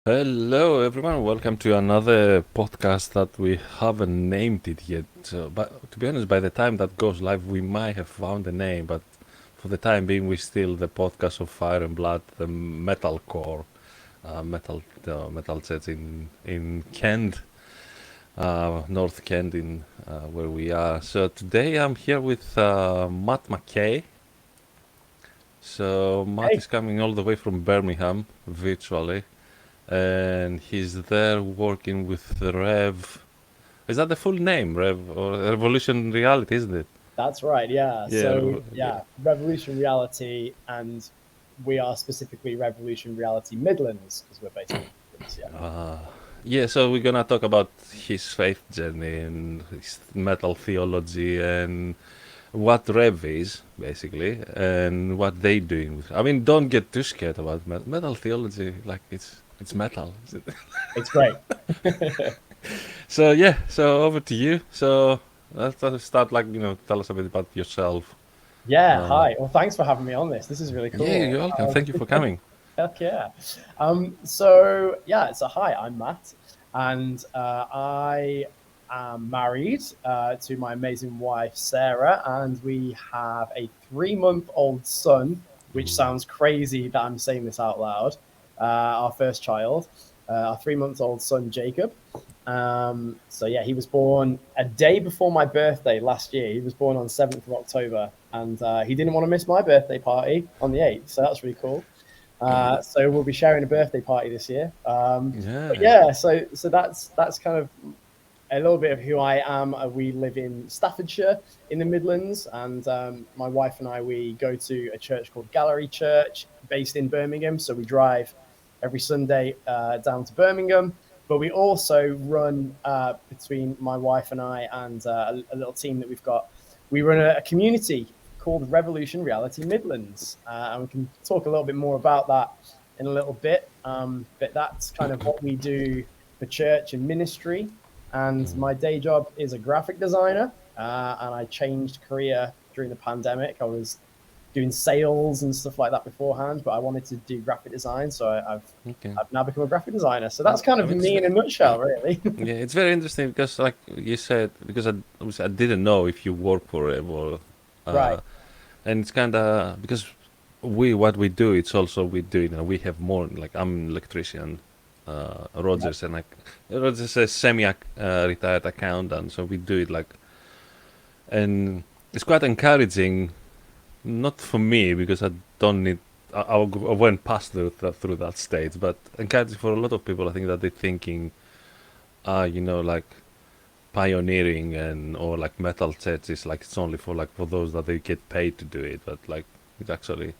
Hello, everyone. Welcome to another podcast that we haven't named it yet. But to be honest, by the time that goes live, we might have found a name. But for the time being, we're still the podcast of Fire and Blood, the MetalCorps, metal sets in Kent, North Kent, in where we are. So today I'm here with Matt McKay. So Matt Hey, is coming all the way from Birmingham virtually, and he's there working with the Rev. Is that the full name, Rev, or Revolution Reality, isn't it? that's right. Yeah. Yeah, So, yeah, Revolution Reality, and we are specifically Revolution Reality Midlands because we're based in the Midlands. Yeah. yeah. So we're gonna talk about his faith journey and his metal theology and what Rev is basically and what they doing with. I mean, don't get too scared about metal theology. Like it's metal. It's great. So yeah. So over to you. So let's start. Like tell us a bit about yourself. Yeah. Uh, Hi. Well, thanks for having me on this. This is really yeah, cool. you're welcome. Thank you for coming. Heck yeah. So hi, I'm Matt, and I am married to my amazing wife Sarah, and we have a 3-month-old son, which sounds crazy that I'm saying this out loud. Our first child, our 3-month-old son Jacob. So yeah, he was born a day before my birthday last year. He was born on 7th of October, and he didn't want to miss my birthday party on the 8th, so that's really cool. So we'll be sharing a birthday party this year. But Yeah. yeah, so that's kind of a little bit of who I am. We live in Staffordshire in the Midlands, and my wife and I we go to a church called Gallery Church based in Birmingham. So we drive every Sunday down to Birmingham. But we also run between my wife and I and a little team that we've got. We run a community called Revolution Reality Midlands, and we can talk a little bit more about that in a little bit. But that's kind of what we do for church and ministry. And my day job is a graphic designer, and I changed career during the pandemic. I was doing sales and stuff like that beforehand, but I wanted to do graphic design, so Okay. I've now become a graphic designer. So that's kind I of mean, me in a nutshell, really. yeah, it's very interesting because, like you said, because obviously I didn't know if you work for it or, Right. uh, and it's kind of because what we do, it's also we do. We have more. Like I'm an electrician, Right. Rogers, and like Rogers is a semi-retired accountant, so we do it like, and it's quite encouraging. Not for me because I don't need. I went past through that stage, but encouraging for a lot of people. I think that they're thinking, like pioneering and or like metal sets is like it's only for like for those that they get paid to do it, but like it's actually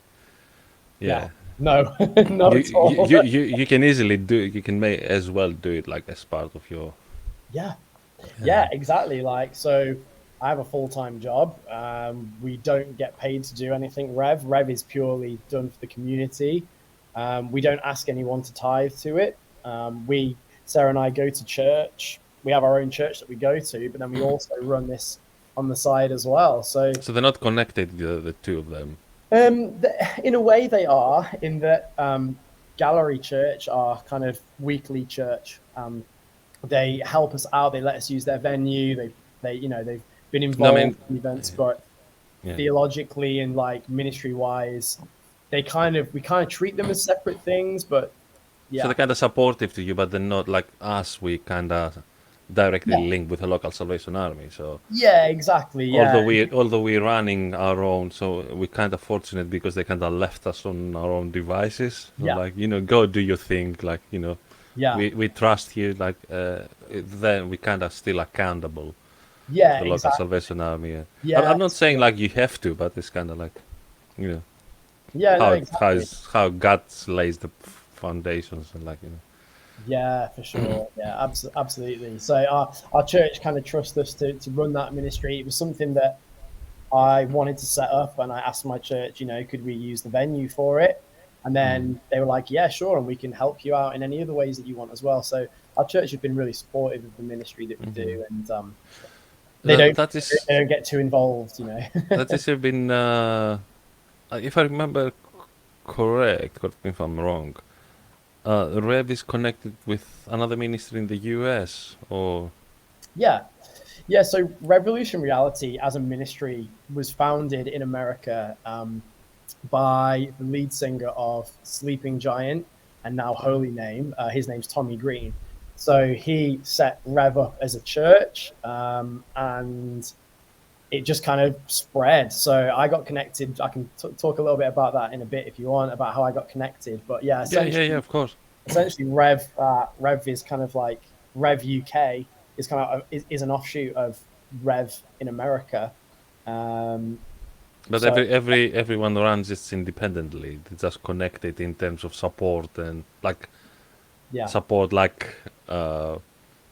Yeah. yeah. No, not You at you all. you you, you can easily do it. You can may as well do it like as part of your Yeah. yeah. Yeah, exactly. Like, so I have a full-time job. We don't get paid to do anything. Rev is purely done for the community. We don't ask anyone to tithe to it. Sarah and I go to church. We have our own church that we go to, but then we also run this on the side as well. So, So they're not connected, the two of them. in a way, they are in that Gallery Church are kind of weekly church. They help us out. They let us use their venue. They've been No, I mean involved in events, but yeah. theologically and like ministry wise, we kind of treat them as separate things. But So they're yeah, kind of supportive to you, but they're not like us. We kind of directly yeah, link with the local Salvation Army. So yeah, exactly, yeah, although we're running our own, so we're kind of fortunate because they kind of left us on our own devices. So yeah, like go do your thing. Like yeah, we trust you. Like then we kind of still accountable to yeah, the local exactly, Salvation Army. Yeah. yeah, I'm not saying like you have to, but it's kind of like you know yeah, no, exactly. how God lays the foundations and like Yeah, for sure. Yeah, absolutely. So our church kind of trusts us to run that ministry. It was something that I wanted to set up, and I asked my church, could we use the venue for it? And then they were like, yeah, sure, and we can help you out in any other ways that you want as well. So our church has been really supportive of the ministry that we do, and they that don't that is they don't get too involved. that is have been if I remember correct me if I'm wrong. Rev is connected with another ministry in the US, or Yeah. Yeah, so Revolution Reality as a ministry was founded in America by the lead singer of Sleeping Giant and now Holy Name. His name's Tommy Green. So he set Rev up as a church, and it just kind of spread. So I got connected. I can talk a little bit about that in a bit if you want, about how I got connected. But yeah, yeah, of course. essentially Rev is kind of like Rev UK is kind of is an offshoot of Rev in America. Um, But so everyone runs it independently. They just connected in terms of support and like yeah, support, like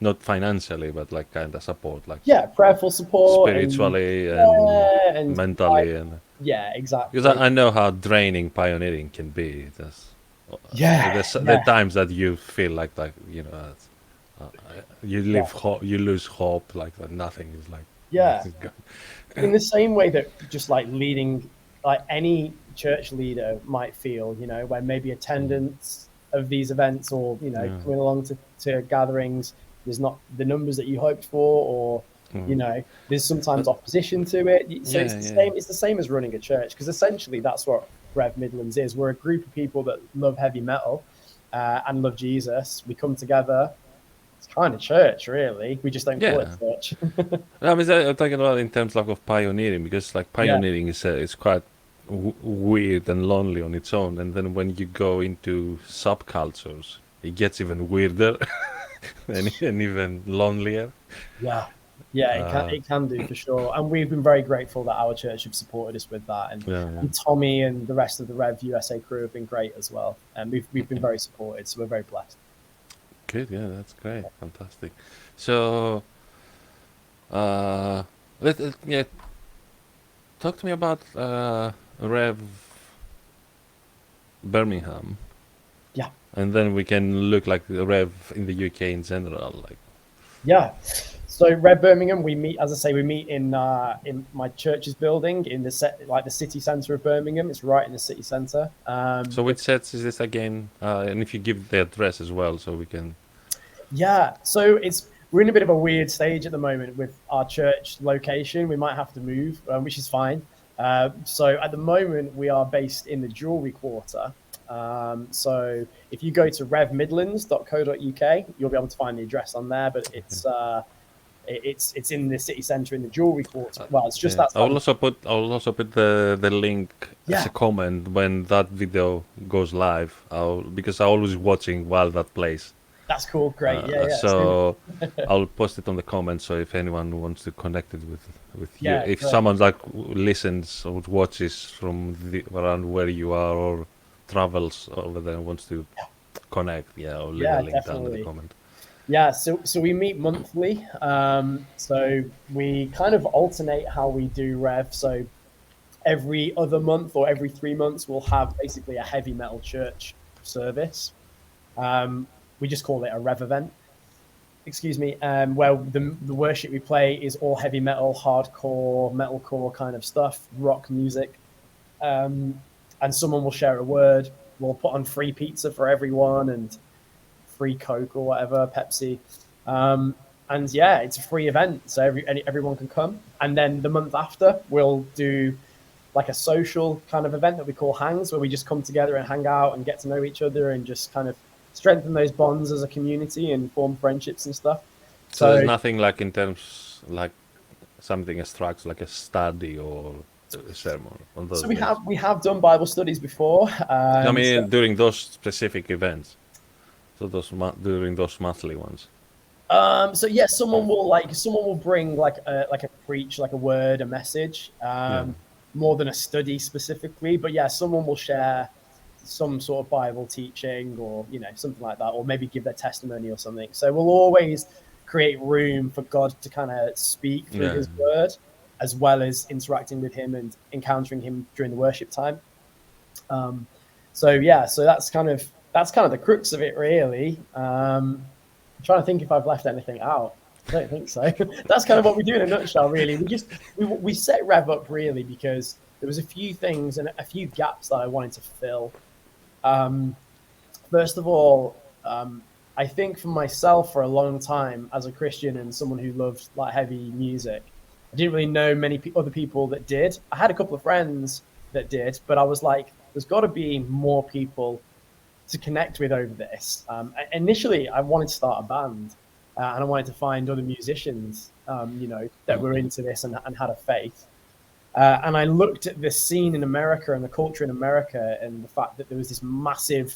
not financially, but like kind of support, like yeah, prayerful support and spiritually and yeah, and like mentally, and yeah, because exactly. I know how draining pioneering can be. Yeah, The yeah, times that you feel like you know uh, yeah, you lose hope, like that nothing is like yeah. nothing's going. In the same way that just like leading, like any church leader might feel, when maybe Mm, attendance of these events or, yeah, coming along to gatherings, there's not the numbers that you hoped for, or, mm. there's But sometimes opposition to it. So yeah, yeah, it's the same as running a church, because essentially that's what Rev Midlands is. We're a group of people that love heavy metal and love Jesus. We come together. It's kind of church, really. We just don't call it yeah. church. I mean, I'm talking about in terms of pioneering, because like Yeah, pioneering is quite weird and lonely on its own, and then when you go into subcultures, it gets even weirder and even lonelier. yeah, yeah. Uh, It can do for sure, and we've been very grateful that our church have supported us with that, yeah, yeah. and Tommy and the rest of the Rev USA crew have been great as well, and we've been very supported, so we're very blessed. Good, yeah, that's great, fantastic. So, uh, yeah, talk to me about Rev Birmingham, Yeah, and then we can look like the Rev in the UK in general, like. yeah. So Red Birmingham, we meet, as I say, we meet in my church's building in the like the city centre of Birmingham. It's right in the city centre. So which sets is this again? And if you give the address as well, so we can. Yeah, so we're in a bit of a weird stage at the moment with our church location. We might have to move, which is fine. So at the moment, we are based in the Jewellery Quarter. So if you go to revmidlands.co.uk, you'll be able to find the address on there. But it's in the city centre in the Jewellery Quarter. Well, it's just Yeah, outside the. I will also put the link as a Yeah, comment when that video goes live. Because I always watching while that plays. that's cool. Great. Yeah, yeah. Same. So I'll post it on the comments. So if anyone wants to connect it with you, Yeah, if great. someone like listens or watches from around where you are or travels over there and wants to connect, yeah, I'll leave a Yeah, link down in the definitely. comment. Yeah, so we meet monthly. So we kind of alternate how we do Rev. So every other month or every 3 months, we'll have basically a heavy metal church service. We just call it a Rev event. Excuse me. Where the worship we play is all heavy metal, hardcore, metalcore kind of stuff, rock music. And someone will share a word. We'll put on free pizza for everyone and free Coke or whatever, Pepsi. And yeah, it's a free event, so everyone can come. And then the month after, we'll do like a social kind of event that we call Hangs, where we just come together and hang out and get to know each other and just kind of strengthen those bonds as a community and form friendships and stuff. So there's So, nothing like in terms like something abstract like a study or a sermon on so those days. we have done Bible studies before. I So mean, during those specific events, so during those monthly ones. So yeah, someone will bring like a preach, like a word, a message, Yeah, more than a study specifically. But yeah, someone will share some sort of Bible teaching or something like that, or maybe give their testimony or something. So we'll always create room for God to kind of speak through yeah. His word, as well as interacting with Him and encountering Him during the worship time. Um, so yeah, so that's kind of the crux of it, really. I'm trying to think if I've left anything out. I don't think so. That's kind of what we do in a nutshell, really. We set Rev up really because there was a few things and a few gaps that I wanted to fill. Um, First of all, I think for myself, for a long time as a Christian and someone who loved like heavy music, I didn't really know many other people that did. I had a couple of friends that did, but I was like, there's got to be more people to connect with over this. Initially, I wanted to start a band, and I wanted to find other musicians, that were into this and had a faith. And I looked at the scene in America and the culture in America and the fact that there was this massive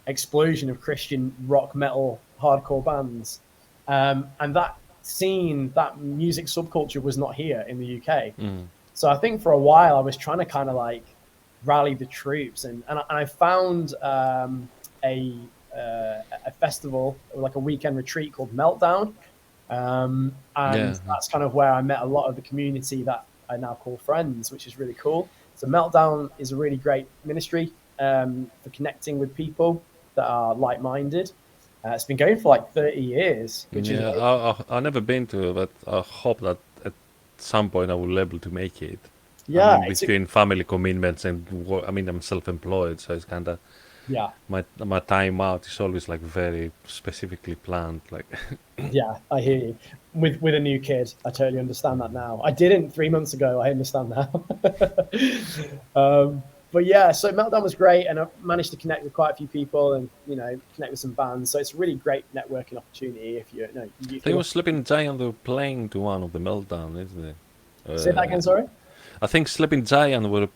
explosion of Christian rock, metal, hardcore bands. And that scene, that music subculture was not here in the UK. So I think for a while I was trying to kind of like rally the troops. And I found a festival, like a weekend retreat called Meltdown. And that's kind of where I met a lot of the community that I now call friends, which is really cool. So Meltdown is a really great ministry for connecting with people that are like-minded. It's been going for like 30 years, which is I've never been to it, but I hope that at some point I will be able to make it. I yeah, mean, between family commitments and work, I mean, I'm self-employed, so it's kind of yeah, my time out is always like very specifically planned. Like, yeah. I hear you. With a new kid, I totally understand that now. I didn't 3 months ago. I understand now. But yeah, so Meltdown was great, and I managed to connect with quite a few people, and connect with some bands. So it's a really great networking opportunity if you know. I think it was Sleeping Giant were playing to one of the Meltdown, isn't it? Say that again, sorry. I think Sleeping Giant were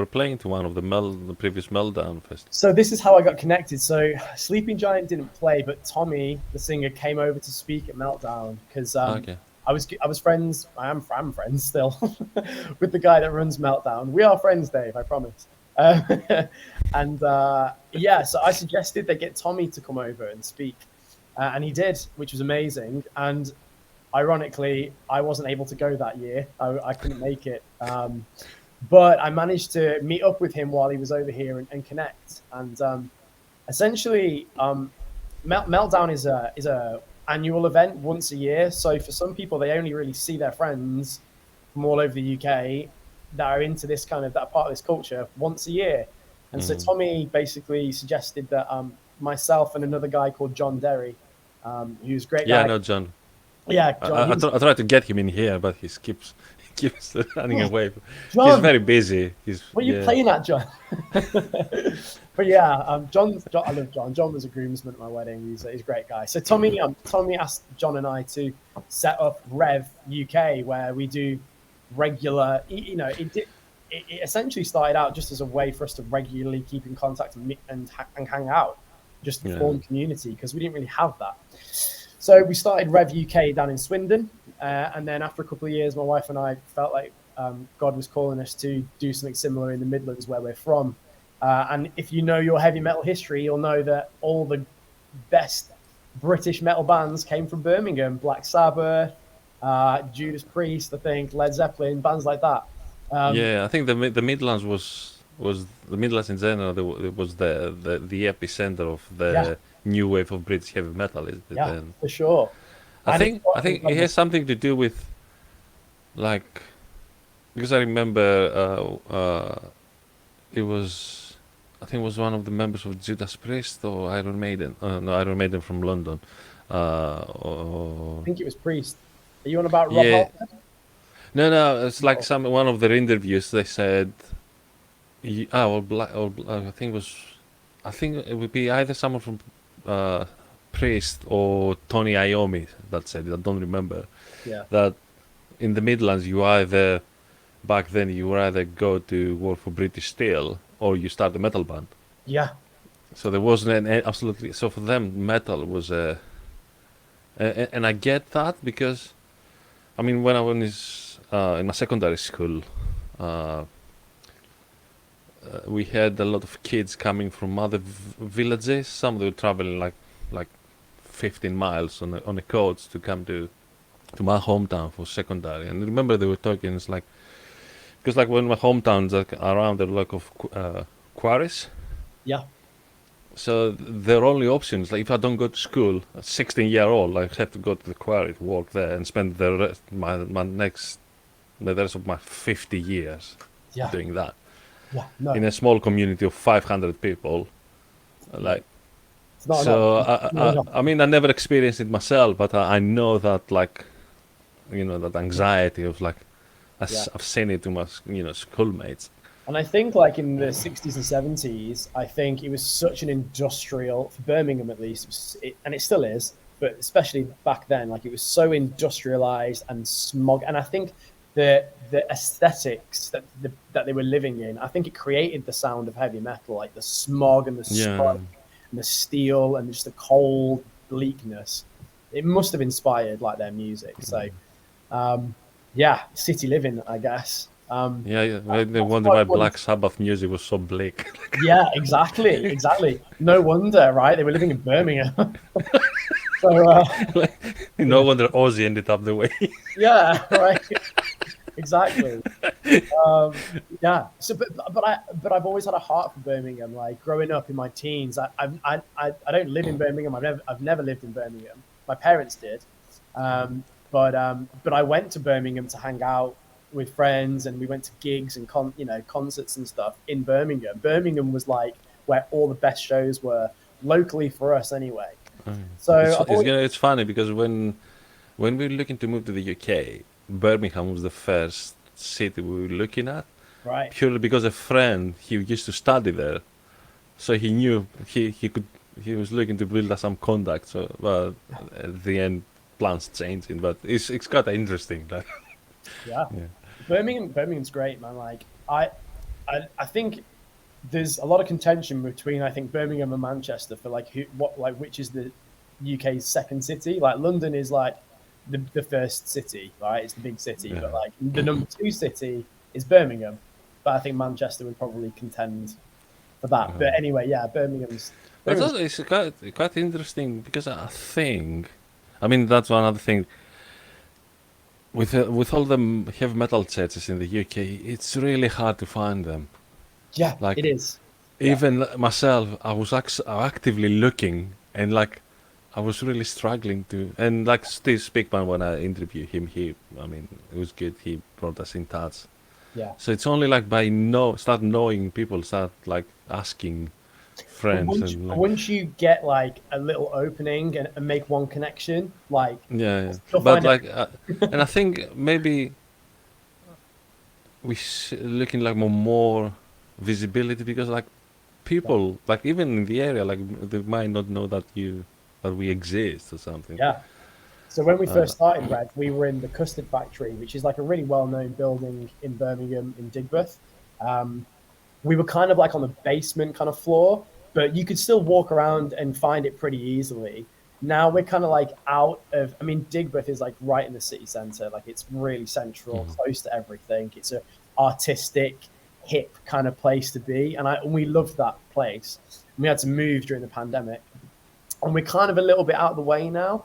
playing to one of the previous Meltdown festivals. So this is how I got connected. So Sleeping Giant didn't play, but Tommy, the singer, came over to speak at Meltdown because Okay. I was friends. I'm friends still with the guy that runs Meltdown. We are friends, Dave. I promise. And yeah, so I suggested they get Tommy to come over and speak, and he did, which was amazing. And ironically, I wasn't able to go that year. I couldn't make it. But I managed to meet up with him while he was over here and connect. And essentially, Meltdown is a annual event once a year. So for some people, they only really see their friends from all over the UK that are into this that are part of this culture once a year. And so Tommy basically suggested that myself and another guy called John Derry, who's a great guy. Yeah, no, John. Yeah, John. I tried to get him in here, but he keeps running away. John, He's very busy. What are you playing at, John? But yeah, John, I love John. John was a groomsman at my wedding. He's a great guy. So Tommy asked John and I to set up Rev UK, where we do regular. It essentially started out just as a way for us to regularly keep in contact and meet and hang out, just to form community, because we didn't really have that. So we started Rev UK down in Swindon, and then after a couple of years, my wife and I felt like God was calling us to do something similar in the Midlands, where we're from. And if you know your heavy metal history, you'll know that all the best British metal bands came from Birmingham: Black Sabbath, Judas Priest, I think, Led Zeppelin, bands like that. I think the Midlands was the Midlands in general. It was the epicenter of the new wave of British heavy metal. Isn't it? Yeah, for sure. I think it has something to do with, like, because I remember it was, I think it was one of the members of Judas Priest or Iron Maiden. No, Iron Maiden from London. I think it was Priest. Are you on about Rob Yeah. Halford? No, it's like one of their interviews. They said, I think it would be either someone from Priest or Tony Iommi that said it. I don't remember. Yeah. That in the Midlands, back then you either go to work for British Steel or you start a metal band. Yeah. So there wasn't absolutely. So for them, metal was and I get that because, I mean, when I was in my secondary school, we had a lot of kids coming from other villages. Some they were traveling like 15 miles on a coach to come to my hometown for secondary. And remember they were talking. It's like, because like when my hometown's like around, there are a lot of quarries. Yeah. So their only options, like if I don't go to school, at 16-year-old, I have to go to the quarry to work there and spend the rest of my 50 years doing that. Yeah. No. In a small community of 500 people, like not an So option. Not an I option. mean, I never experienced it myself, but I know that like that anxiety of like Yeah. I've seen it to my schoolmates. And I think like in the 60s and 70s, I think it was such an industrial, for Birmingham at least, and it still is, but especially back then, like it was so industrialized and smog. And I think the aesthetics that they were living in, I think it created the sound of heavy metal, like the smog and the Yeah. smoke and the steel and just the cold bleakness. It must have inspired like their music. So um, yeah, city living, I guess. Yeah, yeah. They That's wonder what why I wanted. Black Sabbath music was so bleak. Yeah, exactly, exactly. No wonder, right? They were living in Birmingham. So, No yeah, wonder Ozzy ended up the way. yeah, right, exactly. Yeah. So, but I've always had a heart for Birmingham. Like growing up in my teens, I don't live in Birmingham. I've never lived in Birmingham. My parents did, but I went to Birmingham to hang out with friends, and we went to gigs and concerts and stuff in Birmingham. Birmingham was like where all the best shows were locally for us, anyway. So It's I've always it's funny because when we were looking to move to the UK, Birmingham was the first city we were looking at right. purely because a friend he used to study there, so he knew he was looking to build us some contacts. So, but at the end, plans changing. But it's quite interesting. Like, Yeah, yeah, Birmingham's great, man. Like I think there's a lot of contention between I think Birmingham and Manchester for like which is the UK's second city. Like London is like the first city, right? It's the big city, yeah. but like the number two city is Birmingham. But I think Manchester would probably contend for that. But anyway, yeah, But Birmingham's it's quite interesting because I think, I mean, that's one other thing. With all the heavy metal churches in the UK, it's really hard to find them. yeah, it Like is. Yeah, even myself, I was actively looking, and like I was really struggling to. And like Steve Spickman, when I interviewed him, I mean, it was good. He brought us in touch. yeah. So it's only like by start knowing people, start like asking But friends, once and like once you get like a little opening and make one connection, like yeah, yeah. you'll But find it. like, and I think maybe looking like more visibility because like people like even in the area like they might not know that we exist or something. Yeah. So when we Uh, first started Rev, we were in the Custard Factory, which is like a really well-known building in Birmingham in Digbeth. Um, we were kind of like on the basement kind of floor, but you could still walk around and find it pretty easily. Now we're kind of like out of, I mean, Digbeth is like right in the city center. Like it's really central, mhm. close to everything. It's a artistic, hip kind of place to be. And we loved that place. And we had to move during the pandemic, and we're kind of a little bit out of the way now.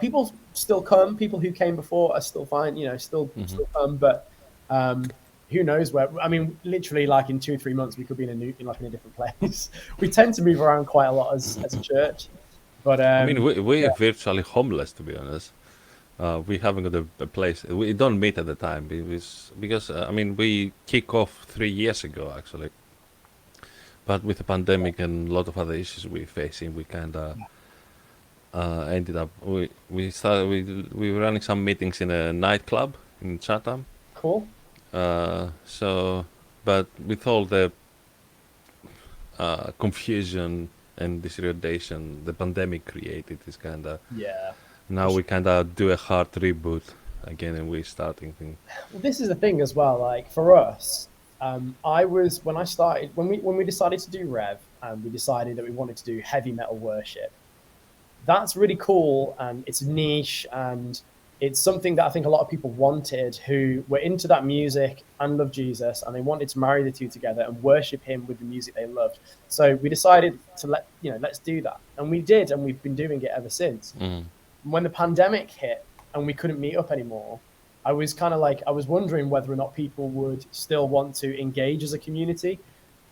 People still come. People who came before are still fine. Still come. But who knows where? I mean, literally, like in 2 or 3 months, we could be in a different place. We tend to move around quite a lot as a church, but I mean yeah, we're virtually homeless to be honest. We haven't got a place. We don't meet at the time because I mean we kick off 3 years ago actually, but with the pandemic and a lot of other issues we're facing, we kind of ended up we were running some meetings in a nightclub in Chatham. cool. So, but with all the confusion and disorientation the pandemic created, is kind of Yeah, for now we sure. kind of do a hard reboot again, and we're starting things. Well, this is the thing as well. Like for us, I was when I started when we decided to do Rev, and we decided that we wanted to do heavy metal worship. That's really cool, and it's niche, and it's something that I think a lot of people wanted who were into that music and love Jesus, and they wanted to marry the two together and worship him with the music they loved. So we decided to let's do that, and we did, and we've been doing it ever since. Mm. When the pandemic hit and we couldn't meet up anymore, I was kind of like I was wondering whether or not people would still want to engage as a community,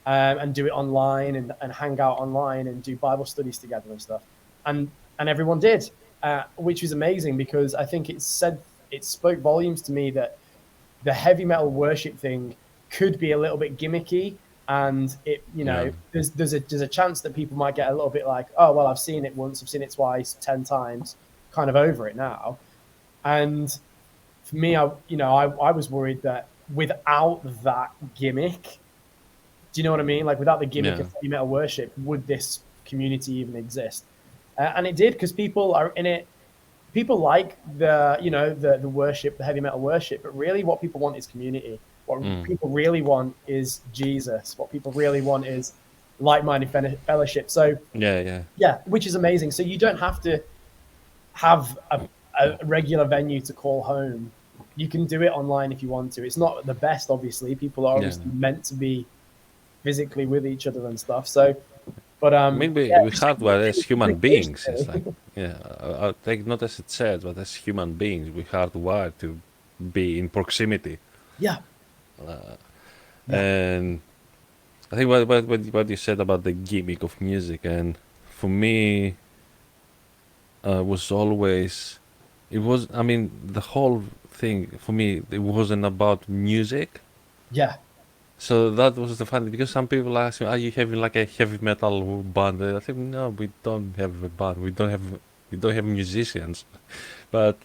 and do it online, and hang out online and do Bible studies together and stuff. And everyone did, which was amazing because I think it spoke volumes to me that the heavy metal worship thing could be a little bit gimmicky, and it, Yeah. there's a chance that people might get a little bit like, oh well, I've seen it once, I've seen it twice, 10 times, kind of over it now. And for me, I was worried that without that gimmick, do you know what I mean? Like without the gimmick Yeah. of heavy metal worship, would this community even exist? And it did, because people are in it. People like the worship, the heavy metal worship, but really what people want is community. What Mm. people really want is Jesus. What people really want is like-minded fellowship. So Yeah. Yeah. yeah, which is amazing. So you don't have to have a regular venue to call home. You can do it online if you want to. It's not the best, obviously. People are Yeah. obviously meant to be physically with each other and stuff. So, but I mean, yeah, we hardware as human communication, beings. It's like, really. yeah, I take not as it said, but as human beings, we hardwired to be in proximity. Yeah, yeah, And I think what you said about the gimmick of music, and for me, was always, it was, I mean, the whole thing for me, it wasn't about music. yeah. So that was the funny, because some people ask me, "Are you having like a heavy metal band?" And I think, "No, we don't have a band. We don't have musicians." But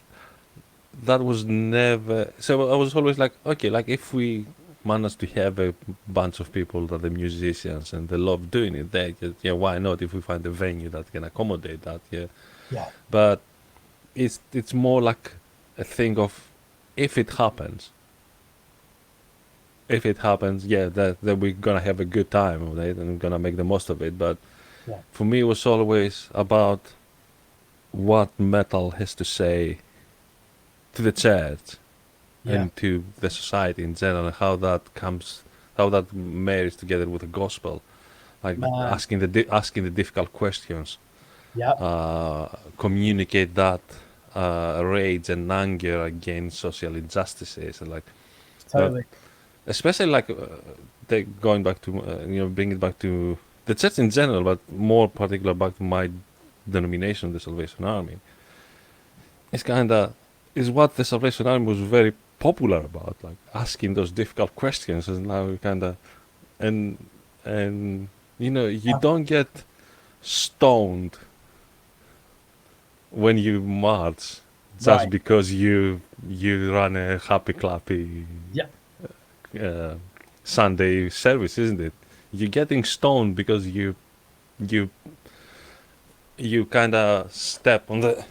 that was never. So I was always like, okay, like if we manage to have a bunch of people that are musicians and they love doing it, they just, yeah, why not? If we find a venue that can accommodate that, yeah. Yeah, But it's more like a thing of, if it happens, yeah, that we're gonna have a good time with it and we're gonna make the most of it. But yeah, for me, it was always about what metal has to say to the church yeah, and to the society in general, and how that marries together with the gospel, like man. asking the difficult questions, Yeah, communicate that rage and anger against social injustices, and like, but totally. especially like going back to bring it back to the church in general, but more particular back to my denomination, the Salvation Army. It's kind of is what the Salvation Army was very popular about, like asking those difficult questions, and now we kind of and and you Yeah, don't get stoned when you march just right. because you run a happy clappy Yeah, uh, Sunday service, isn't it? You're getting stoned because you you kind of step on the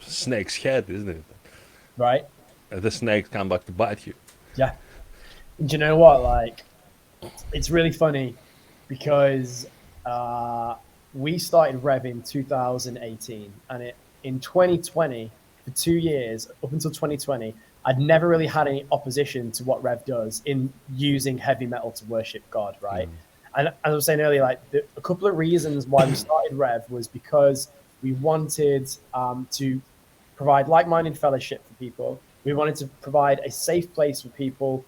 snake's head, isn't it? right. The snake come back to bite you. Yeah. And do you know what? Like, it's really funny because uh, we started Rev in 2018, and in 2020, for 2 years up until 2020, I'd never really had any opposition to what Rev does in using heavy metal to worship God, right? And as I was saying earlier, like a couple of reasons why we started Rev was because we wanted to provide like-minded fellowship for people. We wanted to provide a safe place for people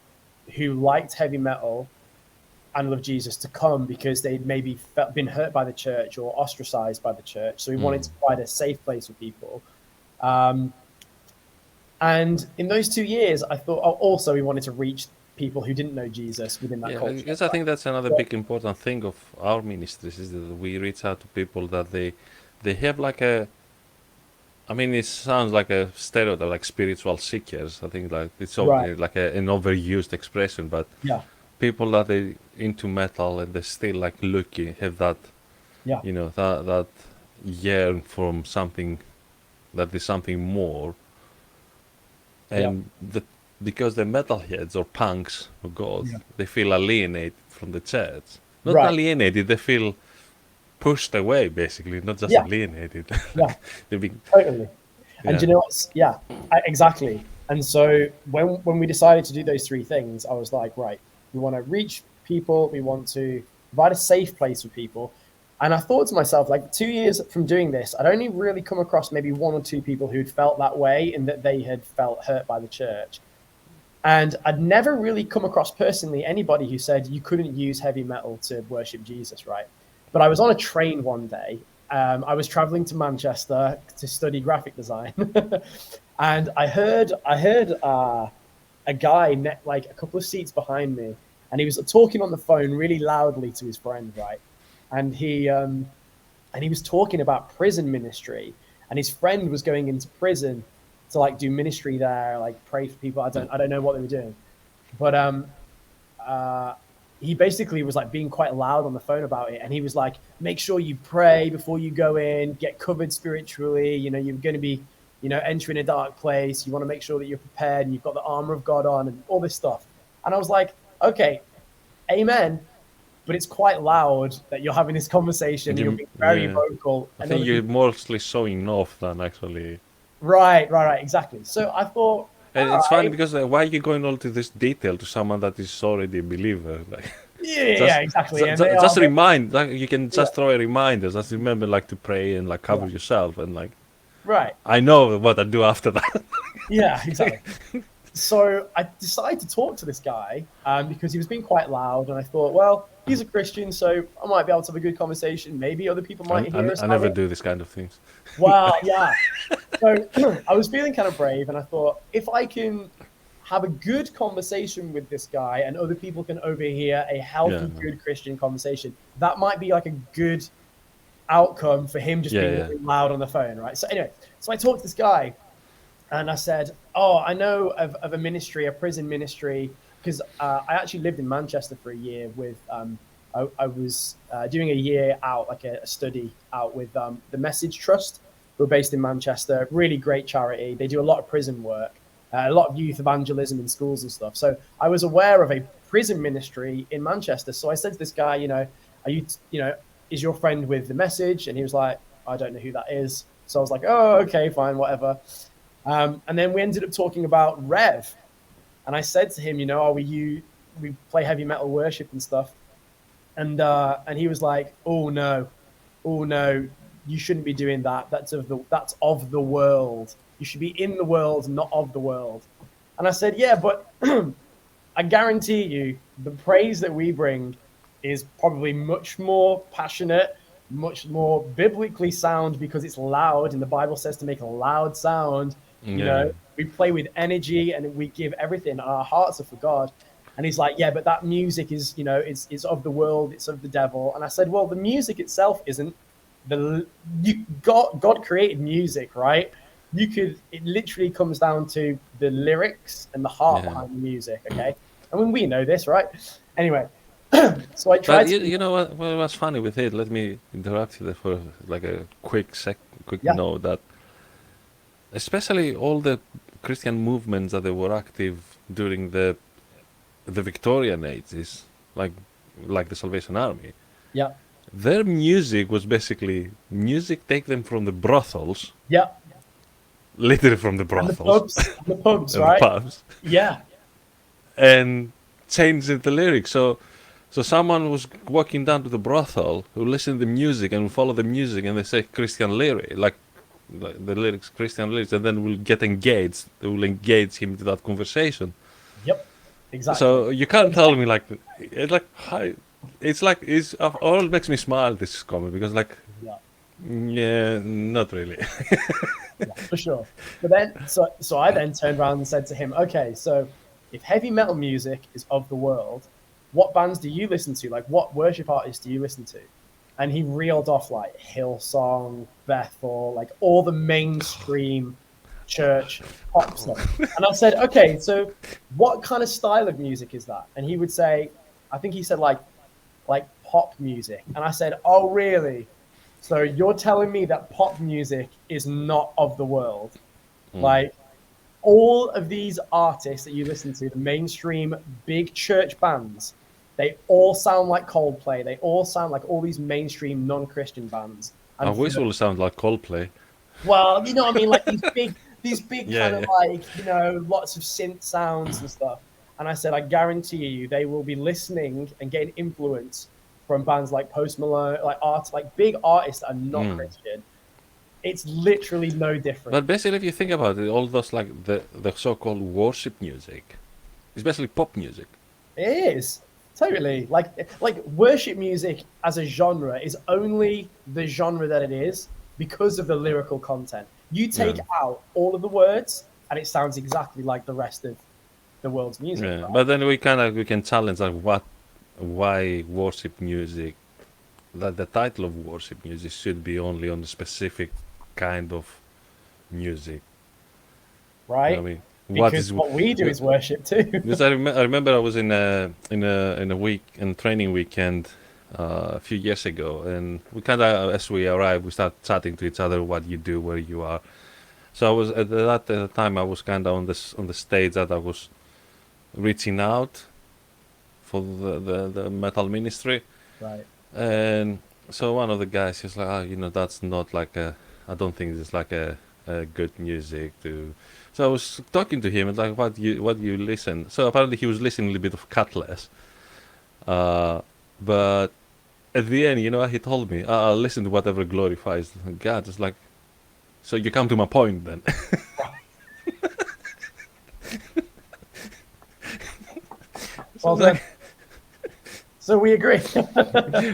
who liked heavy metal and love Jesus to come, because they'd maybe been hurt by the church or ostracized by the church. So we wanted to provide a safe place for people. Um, and in those 2 years, I thought, oh, also we wanted to reach people who didn't know Jesus within that Yeah, culture. because I think that's another Right? big important thing of our ministries is that we reach out to people that they have like a. I mean, it sounds like a stereotype, like spiritual seekers. I think like it's Right. like an overused expression, but Yeah. people that they into metal and they still like looking, have that, Yeah. that yearn from something that is something more, Yeah. and because the metalheads or punks or goth, Yeah. they feel alienated from the church. Not Right. alienated, they feel pushed away, basically, not just Yeah. alienated. Yeah. they be, Totally. And yeah, you know what's, yeah, exactly. And so when we decided to do those three things, I was like, right, we want to reach people, we want to provide a safe place for people. And I thought to myself, like 2 years from doing this, I'd only really come across maybe one or two people who'd felt that way and that they had felt hurt by the church. And I'd never really come across personally anybody who said you couldn't use heavy metal to worship Jesus, right? But I was on a train one day. I was traveling to Manchester to study graphic design, and I heard a guy like a couple of seats behind me, and he was talking on the phone really loudly to his friend, right? And he was talking about prison ministry, and his friend was going into prison to like do ministry there, like pray for people. I don't know what they were doing, but uh, he basically was like being quite loud on the phone about it, and he was like, make sure you pray before you go in, get covered spiritually. You know, you're going to be, you know, entering a dark place. You want to make sure that you're prepared and you've got the armor of God on and all this stuff. And I was like, okay, amen. But it's quite loud that you're having this conversation. You're being very Yeah. vocal. I And think other you're people, mostly showing off than actually. right, exactly. So I thought, And all it's funny right, because why are you going all to this detail to someone that is already a believer? Like, yeah, just, exactly. And they are, just remind. Like, you can yeah, just throw a reminder. Just remember, like, to pray and like yeah, cover yourself. And like, right. I know what I do after that. Yeah, exactly. So I decided to talk to this guy because he was being quite loud, and I thought, well, he's a Christian, so I might be able to have a good conversation. Maybe other people might hear us I have never it. do this kind of things. Well, yeah. So I was feeling kind of brave, and I thought, if I can have a good conversation with this guy, and other people can overhear a Yeah, healthy, good Christian conversation, that might be like a good outcome for him just being yeah. really loud on the phone, right? So anyway, so I talked to this guy, and I said, "Oh, I know of a ministry, a prison ministry, because I actually lived in Manchester for a year with. I was doing a year out, like a study out with the Message Trust, who are based in Manchester. Really great charity. They do a lot of prison work, a lot of youth evangelism in schools and stuff. So I was aware of a prison ministry in Manchester. So I said to this guy, you know, are you, you know, is your friend with the Message? And he was like, I don't know who that is. So I was like, oh, okay, fine, whatever. And then we ended up talking about Rev, and I said to him, you know, we play heavy metal worship and stuff, and he was like, oh no, you shouldn't be doing that. That's of the world. You should be in the world, not of the world. And I said, yeah, but I guarantee you, the praise that we bring is probably much more passionate, much more biblically sound because it's loud, and the Bible says to make a loud sound. You Yeah. know, we play with energy and we give everything. Our hearts are for God. And he's like, yeah, but that music is, you know, it's of the world, it's of the devil. And I said, well, the music itself isn't. God created music, right? It literally comes down to the lyrics and the heart Yeah. behind the music. Okay, I mean, we know this, right? Anyway, so I But tried to, you know what? What was funny with it? Let me interrupt you there for like a quick yeah, note that especially all the Christian movements that they were active during the Victorian ages, like the Salvation Army, yeah, their music was basically music take them from the brothels, yeah, literally from the and brothels the pubs, and the right? pubs, Yeah, and change the lyrics. So someone was walking down to the brothel who listened to the music and follow the music, and they say Christian lyric, like the lyrics, Christian lyrics, and then will get engaged. They will engage him to that conversation. yep, exactly. So you can't tell me like it's like hi, it's like it's all makes me smile. This comment because like Yeah. yeah, not really. Yeah, for sure. But then, so I then turned around and said to him, okay, so if heavy metal music is of the world, what bands do you listen to? Like, what worship artists do you listen to? And he reeled off like Hillsong, Bethel, like all the mainstream church pop stuff. And I said, okay, so what kind of style of music is that? And he would say, I think he said like pop music. And I said, oh, really? So you're telling me that pop music is not of the world? Like all of these artists that you listen to, the mainstream big church bands, they all sound like Coldplay. They all sound like all these mainstream non-Christian bands. I And wish it would sound like Coldplay. well, you know what I mean? Like these big Yeah, kind of yeah. like, you know, lots of synth sounds and stuff. And I said, I guarantee you, they will be listening and getting influence from bands like Post Malone, like big artists that are not Christian. It's literally no different. But basically, if you think about it, all those like the so-called worship music, especially pop music. It is totally like worship music as a genre is only the genre that it is because of the lyrical content. You Yeah. take out all of the words and it sounds exactly like the rest of the world's music, Yeah, right? but then we can challenge like why worship music, that the title of worship music should be only on a specific kind of music. You know Right? what I mean? What Because is what we do is worship too. because I remember I was in a week in training weekend a few years ago, and we kind of as we arrived, we start chatting to each other what you do, where you are. So I was at that time I was kind of on the stage that I was reaching out for the metal ministry, Right. and so one of the guys is like, oh, that's not like I don't think it's like a good music to. So I was talking to him and like, what you listen? So apparently he was listening a little bit of Cutlass, but at the end, he told me, I'll listen to whatever glorifies God. It's like, so you come to my point then. So Well it's done. like, So we agree.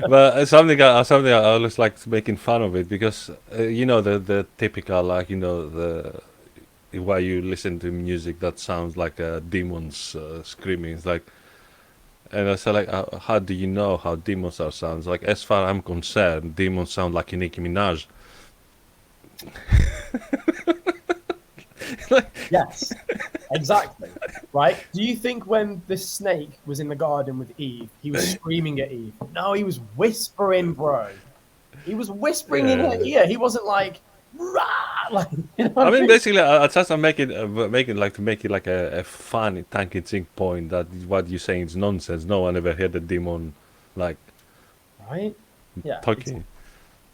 but something I always like making fun of it because the typical like the why you listen to music that sounds like demons screaming. It's like, and I said like, how do you know how demons are sounds? Like as far I'm concerned, demons sound like Nicki Minaj. Yes, exactly. Right? Do you think when the snake was in the garden with Eve, he was screaming at Eve? No, he was whispering, bro. He was whispering in her Yeah. ear. He wasn't like, rah, like, you know what I I mean, mean? basically, I just I'm making like to make it like a funny, tongue-in-cheek point that what you're saying is nonsense. No one ever heard a demon like Right? Yeah, talking,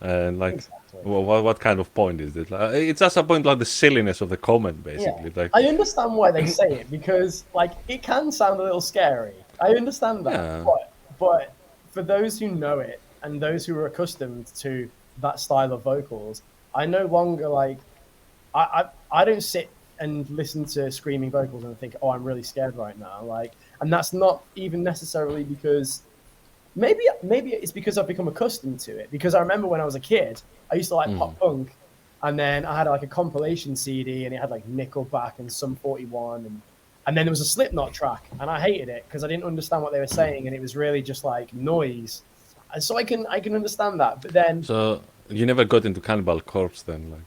and like, exactly. what kind of point is it? Like, it's just a point like the silliness of the comment, Yeah. basically. Like, I understand why they say it because, like, it can sound a little scary. I understand that. yeah, But for those who know it and those who are accustomed to that style of vocals, I no longer like, I don't sit and listen to screaming vocals and think, oh, I'm really scared right now. Like, and that's not even necessarily because maybe it's because I've become accustomed to it. Because I remember when I was a kid, I used to like mm. pop punk, and then I had like a compilation CD, and it had like Nickelback and Sum 41, and then there was a Slipknot track, and I hated it because I didn't understand what they were saying, and it was really just like noise. And so I can understand that, but then So you never got into Cannibal Corpse then, like.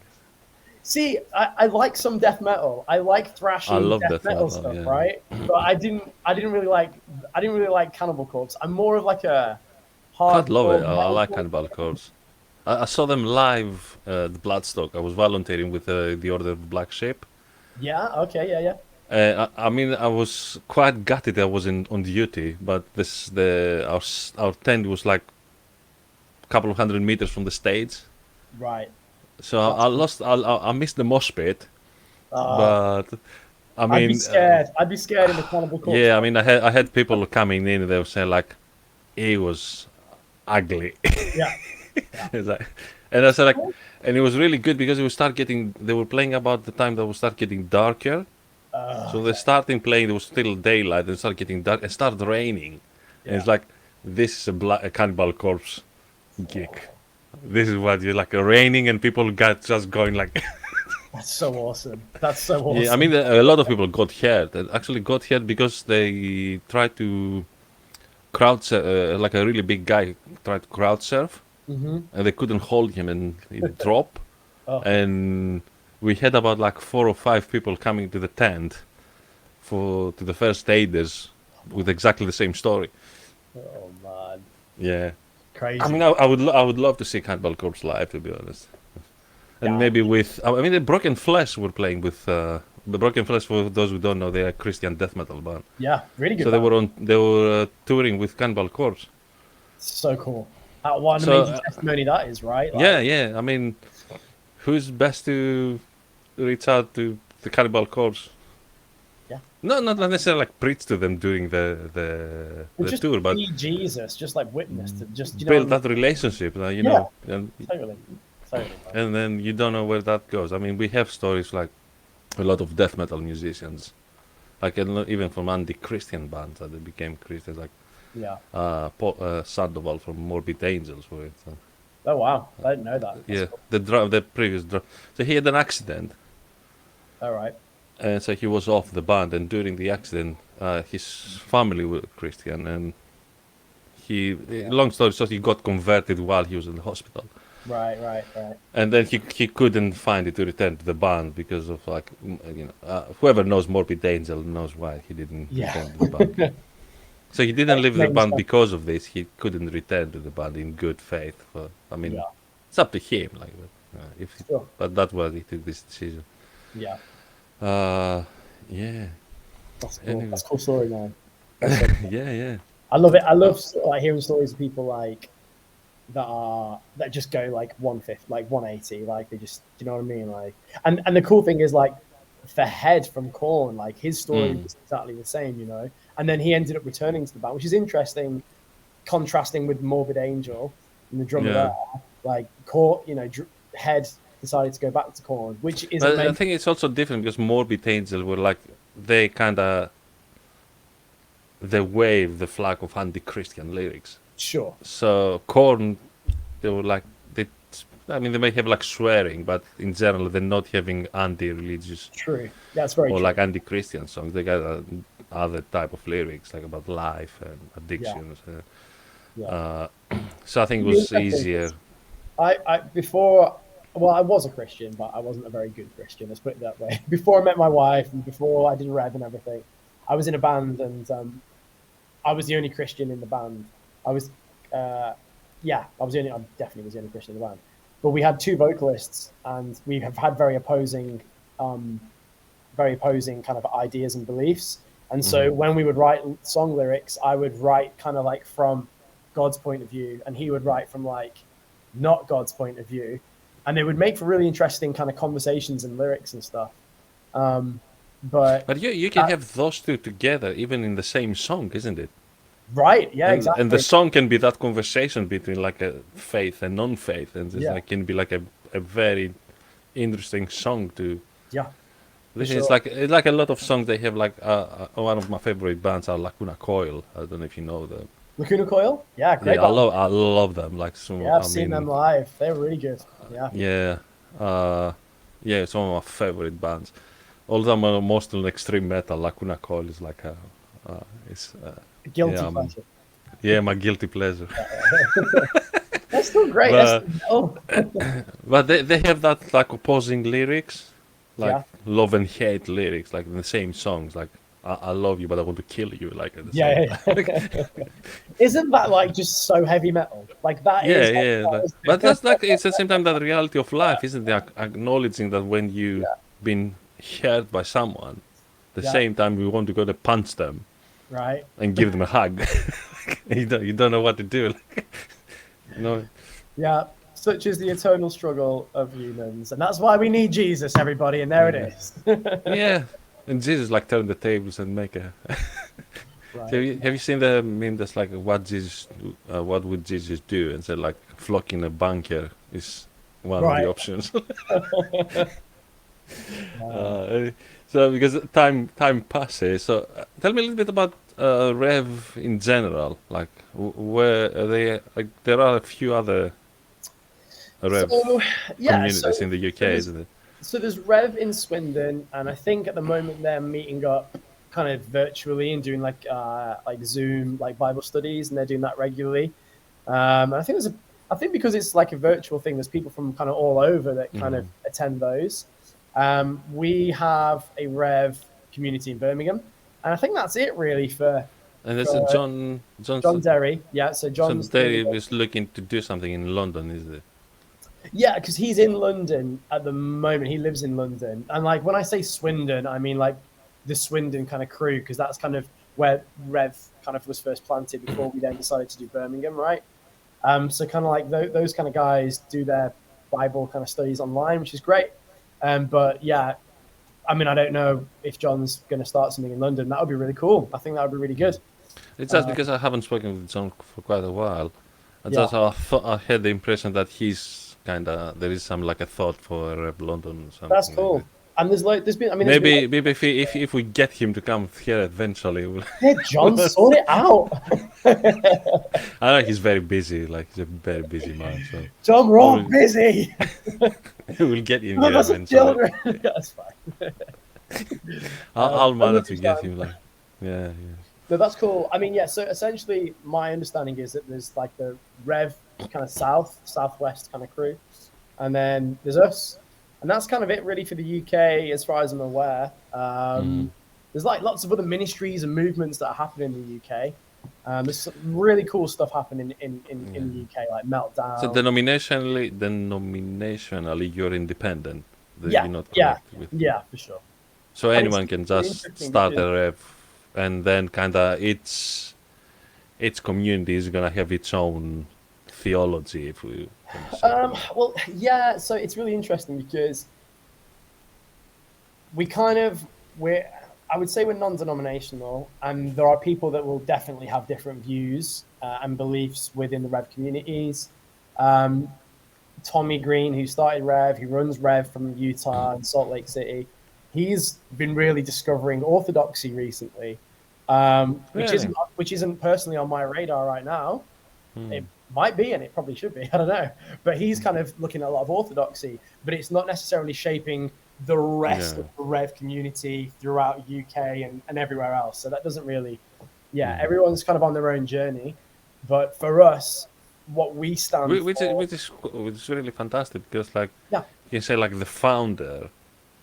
see, I like some death metal. I like I thrashy love death death metal metal, stuff, yeah. right? But I didn't really like Cannibal Corpse. I'm more of like a Quite love hardcore it. I like metalcore. Cannibal Corpse. I saw them live at Bloodstock. I was volunteering with the Order of Black Sheep. Yeah. Okay. Yeah. Yeah. I mean, I was quite gutted I wasn't on duty, but our tent was like a couple of 100 meters from the stage, Right. so That's I missed the mosh pit, uh, but I I'd be mean, scared. I'd be scared in the Cannibal Corpse. yeah, I mean, I had people coming in and they were saying like it was ugly. Yeah. Yeah. It's like, and I said like, and it was really good because it would start getting. They were playing about the time that would start getting darker. So they Okay. starting playing. There was still daylight, and it started getting dark. It started raining, and Yeah. it's like this is a Cannibal Corpse gig. This is what you're like raining, and people got just going like. That's so awesome. That's so Yeah, I awesome. mean a lot of people got hurt. And actually got hurt because they tried to like a really big guy tried to crowd surf, Hmm. and they couldn't hold him, and he dropped. Oh. And we had about like 4 or 5 people coming to the tent to the first aiders with exactly the same story. Oh man. Yeah, I Crazy. mean, I would love to see Cannibal Corpse live, to be honest, and Yeah. maybe with I mean the Broken Flesh were playing with the Broken Flesh. For those who don't know, they are a Christian death metal band. Yeah. Really good So they band. were touring with Cannibal Corpse. So cool. What an So amazing testimony that is, right? yeah, Like, yeah. I mean, who's best to reach out to the Cannibal Corpse? yeah. No, not necessarily like preach to them during But the just tour, but be Jesus, just like witness to just you know what I build mean? that relationship, Yeah, and totally. Totally, man. then you don't know where that goes. I mean, we have stories like a lot of death metal musicians, like even from anti-Christian bands that they became Christians, like Yeah. Sandoval from Morbid Angels, for instance. Oh wow. I didn't know that. That's Yeah, cool. the previous drum. So he had an accident, All right. and so he was off the band. And during the accident, his family were Christian, and he, Yeah. long story short, he got converted while he was in the hospital. Right. And then he couldn't find it to return to the band because of like whoever knows Morbid Angel knows why he didn't Yeah. return to the band. So he didn't leave the Makes band sense. because of this. He couldn't return to the band in good faith. I mean, Yeah. it's up to him. Like, Sure. but that's why he took this decision. Yeah. Yeah, That's cool. Anyway. That's a cool story, man. yeah. I love it. I love like hearing stories of people like that just go like 150, like 180, like they just, you know what I mean? Like, and the cool thing is like the head from Korn, like his story was exactly the same, you know. And then he ended up returning to the band, which is interesting, contrasting with Morbid Angel and the drummer Yeah. there. Like, Head decided to go back to Korn, which is But I amazing. think it's also different because Morbid Angel were like they kind of they wave the flag of anti-Christian lyrics. Sure. So Korn, they were like they. I mean, they may have like swearing, but in general, they're not having anti-religious True. That's very or true. like anti-Christian songs. They got other type of lyrics, like about life and addictions. Yeah. So I think it was easier. I was a Christian, but I wasn't a very good Christian. Let's put it that way. Before I met my wife and before I did Rev and everything, I was in a band and I was the only Christian in the band. I was, I definitely was the only Christian in the band. But we had two vocalists and we have had very opposing kind of ideas and beliefs. And so when we would write song lyrics, I would write kind of like from God's point of view, and he would write from like not God's point of view, and they would make for really interesting kind of conversations and lyrics and stuff. But But you can have those two together, even in the same song, isn't it? right, yeah, And exactly. and the song can be that conversation between like a faith and non-faith, and it's Yeah. like can be like a very interesting song to. Yeah, This sure. is like a lot of songs they have like one of my favorite bands are Lacuna Coil. I don't know if you know them. Lacuna Coil, yeah, great. Yeah, band. I love them. Like some, Yeah, I've I seen mean, them live. They're really good. Yeah, yeah, yeah, it's one of my favorite bands. Although I'm most on extreme metal, Lacuna Coil is like it's guilty yeah, pleasure. yeah, my guilty pleasure. They're still great. But- Oh, But they have that like opposing lyrics, like Yeah. love and hate lyrics, like in the same songs. Like I love you, but I want to kill you. Like at the yeah, same yeah. Isn't that like just so heavy metal? Like that Yeah, is. like, yeah. that is- But that's like it's at the same time that reality of life, isn't it? Acknowledging that when you've been hurt by someone, the Yeah. same time you want to go to punch them right. and give them a hug. You don't know what to do. Like, you know? Yeah, such is the eternal struggle of humans, and that's why we need Jesus, everybody. And there it is. Yeah. And Jesus like turn the tables and make a. Right. Have you seen the meme that's like what would Jesus do? And said like flock in a bunker is one of Right. the options. So because time passes, so tell me a little bit about Rev in general. Like where are they? Like there are a few other Rev So, yeah, communities in the UK, isn't it? So there's Rev in Swindon, and I think at the moment they're meeting up kind of virtually and doing like Zoom like Bible studies, and they're doing that regularly. And I think because it's like a virtual thing, there's people from kind of all over that kind of attend those. We have a Rev community in Birmingham, and I think that's it really for And there's a John John Derry. Yeah, so So John's they was looking to do something in London, is it? Yeah, because he's in London at the moment. He lives in London, and like when I say Swindon, I mean like the Swindon kind of crew, because that's kind of where Rev kind of was first planted before we then decided to do Birmingham, right? So kind of like those kind of guys do their Bible kind of studies online, which is great. But yeah, I mean, I don't know if John's going to start something in London. That would be really cool. I think that would be really good. It's just because I haven't spoken with John for quite a while. I Yeah. just I had the impression that he's kind of there is some like a thought for Rev London or something. That's like cool. that. And there's been, I mean, there's been, Maybe if we get him to come here eventually, we'll, yeah, John, sort it out. I know he's very busy. Like he's a very busy man, so John, we're all Probably- busy. we'll get him None here of us are eventually. children. That's fine. I'll I manage to get understand. him. Like, yeah, yeah. No, that's cool. I mean, yeah. So essentially, my understanding is that there's like the Rev kind of southwest kind of crew, and then there's us, and that's kind of it really for the UK as far as I'm aware. Mm. There's like lots of other ministries and movements that are happening in the UK. There's some really cool stuff happening in the UK, like So Meltdown. denominationally, you're independent. Yeah, You're not yeah, connected with. yeah, for sure. So And it's anyone can just interesting start because a rev, and then kinda its community is gonna have its own theology, if we can say it like. well, yeah. So it's really interesting because we kind of we're I would say we're non-denominational, and there are people that will definitely have different views and beliefs within the Rev communities. Um, Tommy Green, who started Rev, who runs Rev from Utah and Salt Lake City, he's been really discovering orthodoxy recently, Really? which isn't personally on my radar right now. Hmm. It might be, and it probably should be. I don't know, but he's kind of looking at a lot of orthodoxy, but it's not necessarily shaping the rest Yeah. of the Rev community throughout UK and everywhere else. So that doesn't really, yeah, Hmm. everyone's kind of on their own journey. But for us, what we stand Which is for, really fantastic because like yeah, you can say like the founder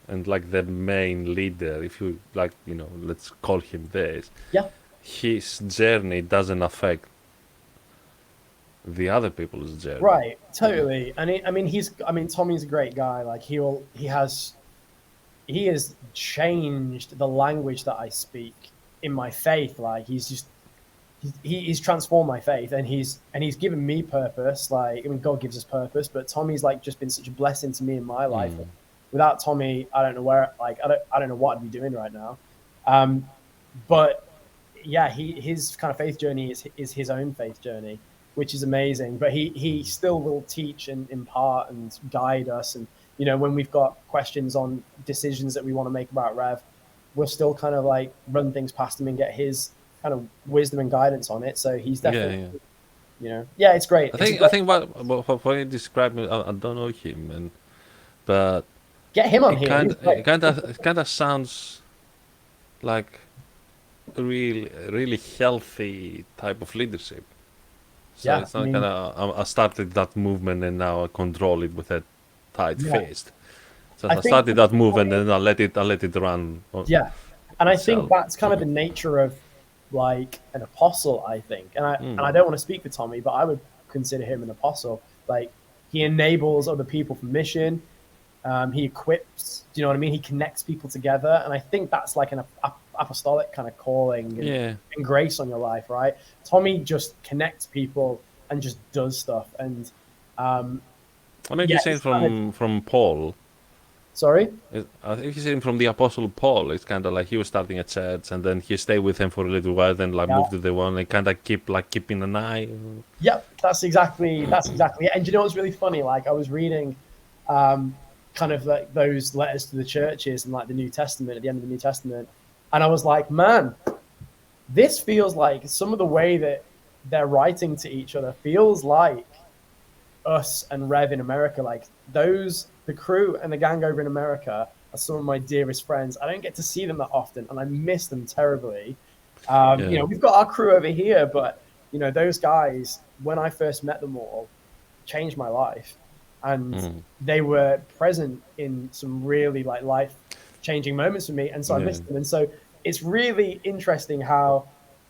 and like the main leader, if you like, let's call him this. yeah, His journey doesn't affect the other people's journey. right, totally. And I mean, Tommy's a great guy. Like he has changed the language that I speak in my faith. Like he's transformed my faith, and he's given me purpose. Like, I mean, God gives us purpose, but Tommy's like just been such a blessing to me in my life. Hmm. Without Tommy, I don't know where, like, I don't know what I'd be doing right now. Um, but yeah, his kind of faith journey is his own faith journey, which is amazing. But he still will teach and impart and guide us. And when we've got questions on decisions that we want to make about Rev, we'll still kind of like run things past him and get his kind of wisdom and guidance on it. So he's Yeah, definitely, yeah. yeah, it's great. I It's a think I great. think what you described, I don't know him, but Get him on it here. kind He's great. it kind of sounds like a really healthy type of leadership. So Yeah, it's I not kind mean, of I started that movement and now I control it with a tight yeah, fist. So I I think started that movement and I let it run on yeah, and I think itself. that's kind of the nature of like an apostle. I think, and I Mm. don't want to speak for Tommy, but I would consider him an apostle. Like he enables other people for mission. He equips. Do you know what I mean? He connects people together, and I think that's like an apostolic kind of calling Yeah. and grace on your life, right? Tommy just connects people and just does stuff, and um, I mean, if yeah, you say it's kind of from Paul, sorry. I think you say from the Apostle Paul, it's kind of like he was starting a church and then he stayed with him for a little while, then like Yeah, moved to the one and kind of keeping an eye. yep, that's exactly it. And you know what's really funny? Like I was reading um, kind of like those letters to the churches and like the New Testament at the end of the New Testament, and I was like, man, this feels like some of the way that they're writing to each other feels like us and Rev in America. Like the crew and the gang over in America are some of my dearest friends. I don't get to see them that often, and I miss them terribly. Yeah. We've got our crew over here, but those guys, when I first met them all, changed my life, and Mm. they were present in some really like life changing moments for me, and so I Yeah. missed them. And so it's really interesting how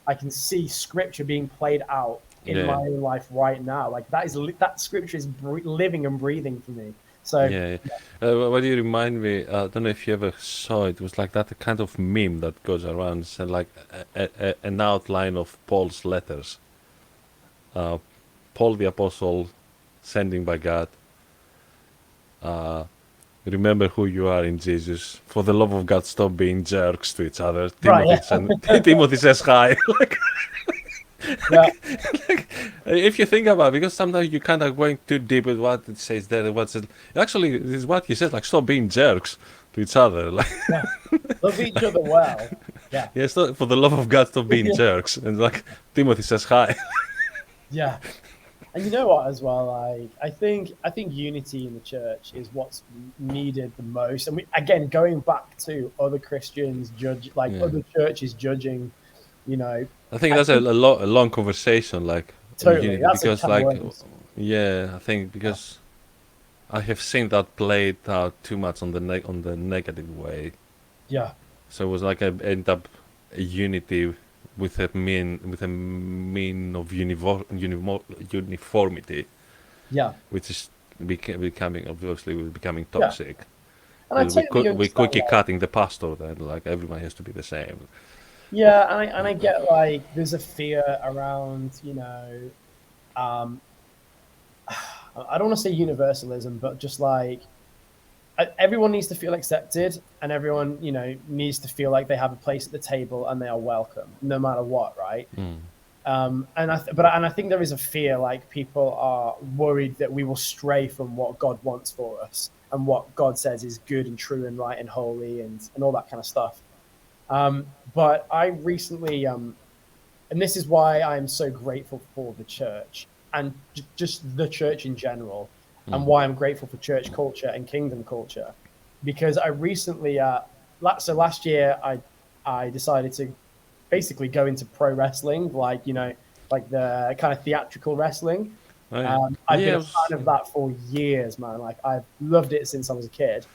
I can see scripture being played out in my Yeah. own life right now. Like that scripture is living and breathing for me. So Yeah. What do you remind me? I don't know if you ever saw it. It was like that kind of meme that goes around, and like an outline of Paul's letters. Uh, Paul the Apostle, sending by God. Uh, Remember who you are in Jesus. For the love of God, stop being jerks to each other. right, Timothy says hi. yeah, If you think about it, because sometimes you kind of going too deep with what it says there. Actually, this is what he says. Like, stop being jerks to each other. Like, yeah, love each other well. Yeah, yeah, for the love of God, stop being jerks. And like Timothy says hi. yeah. And you know what, as well, like I think unity in the church is what's needed the most. And we, again, going back to other Christians judge, like Yeah. other churches judging, you know, I think I that's think a long conversation, like on totally unity, that's a because can of like, worms. yeah, I think Yeah, because I have seen that played out too much on the on the negative way. yeah, So it was like I end up a unity with a mean of uniformity, yeah, which is becoming obviously becoming yeah. toxic. And I Because totally we understand. quickly cutting the pastor then, like everyone has to be the same. Yeah, and I get like there's a fear around, um, I don't want to say universalism, but just like everyone needs to feel accepted, and everyone, needs to feel like they have a place at the table and they are welcome, no matter what, right? Mm. And I think there is a fear, like people are worried that we will stray from what God wants for us and what God says is good and true and right and holy and all that kind of stuff. But I recently, and this is why I'm so grateful for the church and just the church in general, and Mm. why I'm grateful for church culture and kingdom culture, because I recently, so last year, I decided to basically go into pro wrestling, like like the kind of theatrical wrestling. Oh, yeah. I've Yeah, been it a was, fan of that for years, man. Like I've loved it since I was a kid.